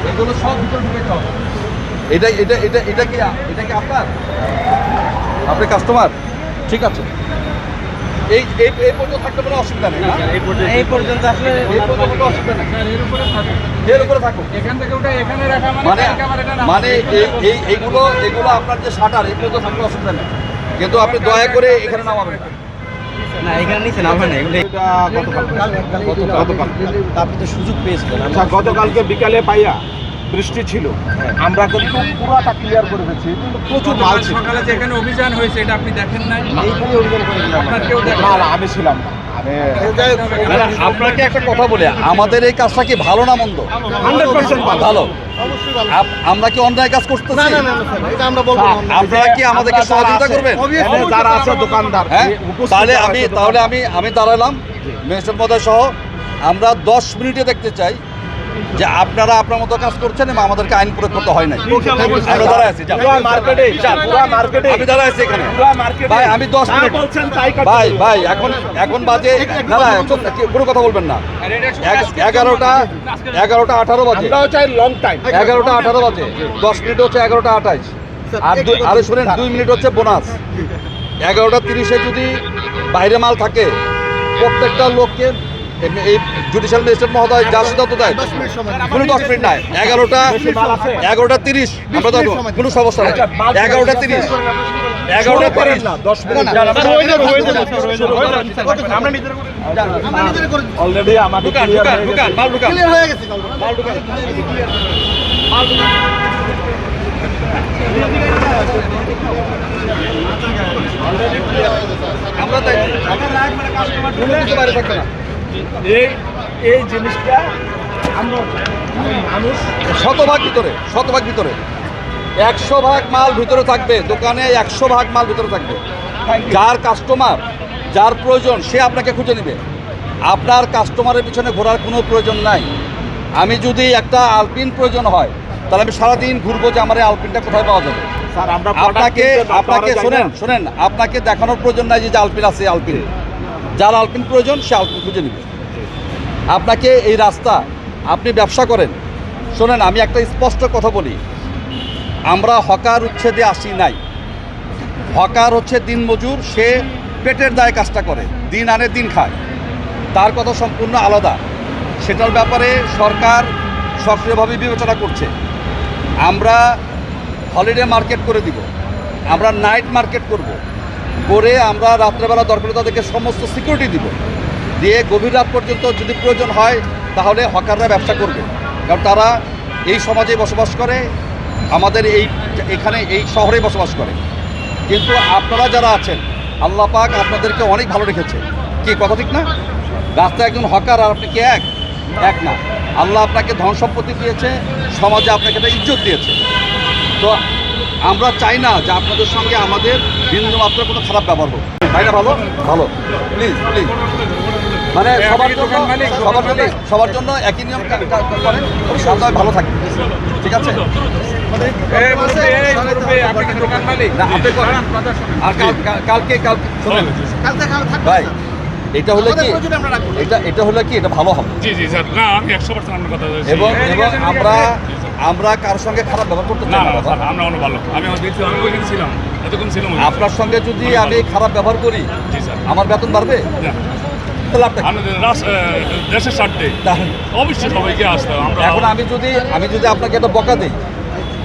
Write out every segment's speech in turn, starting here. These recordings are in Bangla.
এগুলো সব ভিতরে ঢুকে হবে। এটা কি আপনার কাস্টমার? ঠিক আছে, এই পর্যন্ত থাকতে কোনো অসুবিধা নেই। এই পর্যন্ত আসলে কোনো অসুবিধা নেই, এর উপরে থাকুক। এখান থেকে ওটা এখানে রাখা মানে এইগুলো আপনার যে শাটার এই পর্যন্ত থাকলে অসুবিধা নেই, কিন্তু আপনি দয়া করে এখানে নামাবেন না। না, এখানে নিচে নামবে না। এগুলো গতকাল আপনি তো সুযোগ পেয়েছিলেন। আচ্ছা, গতকালকে বিকালে পাইয়া বৃষ্টি ছিল, আমরা কিন্তু পুরাটা ক্লিয়ার করে ফেলছি, কিন্তু প্রচুর মাল ছিল। সকালে যে এখানে অভিযান হয়েছে এটা আপনি দেখেন নাই? এইখানে অভিযান করেছিলাম। আপনার কেউ দেখেন? না, আমি ছিলাম না। আপনাকে একটা কথা বলি, আমাদের এই কাজটা কি ভালো না মন্দ? 100% ভালো। আমরা কি অন্যায় কাজ করতেছি? আপনারা কি আমাদেরকে সহযোগিতা করবেন? যারা আছে দোকানদার, হ্যাঁ, তাহলে আমি দাঁড়ালাম ম্যাজিস্ট্রেট মহোদয় সহ। আমরা 10 মিনিটে দেখতে চাই যে আপনারা আপনার মতো কাজ করছেন এবং আমাদেরকে আইন প্রয়োগ করতে হয় নাই। আমরা দাঁড়ায় আছি, আমি দাঁড়ায় আছি এখানে। ভাই, আমি 10 মিনিট ভাই এখন বাজে, না কোনো কথা বলবেন না। 11টা 18 বাজে, লং টাইম 11টা 18 বাজে, 10 মিনিট হচ্ছে 11টা 28, আর শুনেন 2 মিনিট হচ্ছে বোনাস। 11টা 30-এ যদি বাইরে মাল থাকে, প্রত্যেকটা লোককে এই জুডিশিয়াল ম্যাজিস্ট্রেট মহোদয় যা সিদ্ধান্ত দেয়, কোনো 10 মিনিট নাই। 11টা 30 আমরা তো কোনো সমস্যা নেই। 11টা 30 অলরেডি আমাকে মাল ঢুকান। আমরা তাই বাইরে থাকবে না। এই জিনিসটা আমরা মানুষ শতভাগ ভিতরে 100 ভাগ মাল ভিতরে থাকবে, দোকানে 100 ভাগ মাল ভিতরে থাকবে। যার কাস্টমার, যার প্রয়োজন, সে আপনাকে খুঁজে নেবে। আপনার কাস্টমারের পিছনে ঘোরার কোনো প্রয়োজন নাই। আমি যদি একটা আলপিন প্রয়োজন হয়, তাহলে আমি সারাদিন ঘুরবো যে আমার এই আলপিনটা কোথায় পাওয়া যাবে। স্যার, আমরা আপনাকে শোনেন, আপনাকে দেখানোর প্রয়োজন নাই যে আলপিন আছে। আলপিন, যার আলপিন প্রয়োজন সে আলপিন খুঁজে নেবে। আপনাকে এই রাস্তা, আপনি ব্যবসা করেন, শোনেন আমি একটা স্পষ্ট কথা বলি, আমরা হকার উচ্ছেদে আসি নাই। হকার হচ্ছে দিনমজুর, সে পেটের দায়ে কাজটা করে, দিন আনে দিন খায়, তার কথা সম্পূর্ণ আলাদা। সেটার ব্যাপারে সরকার সক্রিয়ভাবে বিবেচনা করছে। আমরা হলিডে মার্কেট করে দিব, আমরা নাইট মার্কেট করে আমরা রাত্রেবেলা দরকার তাদেরকে সমস্ত সিকিউরিটি দিব, দিয়ে গভীর রাত পর্যন্ত যদি প্রয়োজন হয় তাহলে হকাররা ব্যবসা করবে। কারণ তারা এই সমাজে বসবাস করে, আমাদের এখানে এই শহরে বসবাস করে। কিন্তু আপনারা যারা আছেন, আল্লাহ পাক আপনাদেরকে অনেক ভালো রেখেছে। কি কথা ঠিক না? রাস্তায় একজন হকার আর আপনি কি এক না। আল্লাহ আপনাকে ধন সম্পত্তি দিয়েছে, সমাজে আপনাকে একটা ইজ্জত দিয়েছে। তো আমরা চাই না যে আপনাদের সঙ্গে আমাদের বিন্দুমাত্র কোনো খারাপ ব্যবহার হোক। তাই না? ভালো প্লিজ মানে সবার জন্য একই নিয়ম করেন, সবাই ভালো থাকবে। ঠিক আছে? না, আপনি করেন। আর কালকে শোনেন ভাই, এটা হলে কি এটা ভালো হবে। এবং আমরা কারোর সঙ্গে খারাপ ব্যবহার করতে চাই না। আপনার সঙ্গে যদি আমি খারাপ ব্যবহার করি, আমার বেতন বাড়বে? দেশের স্বার্থে অবশ্যই সবাইকে আসতে হবে। এখন আমি যদি আপনাকে একটা বকা দিই,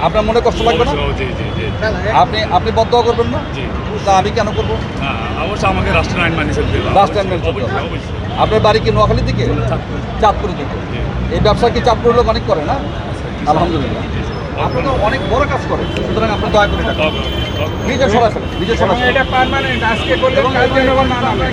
আপনার মনে কষ্ট লাগবে না? আপনি বদদোয়া করবেন না? তা আমি কেন করবো? অবশ্যই আমাকে রাষ্ট্রের আইন মানি চলতে হবে। রাষ্ট্রের আইন মেনে চলতে হবে। আপনার বাড়ি কি নোয়াখালীর দিকে? চাঁদপুরের দিকে। এই ব্যবসা কি চাঁদপুরের লোক অনেক করে না? আলহামদুলিল্লাহ, আপনারা অনেক বড় কাজ করেন। সুতরাং আপনার দয়া করে নিজের সরাসরি এটা পার্মানেন্ট, আজকে করলে কালকে জনগণ না নামে।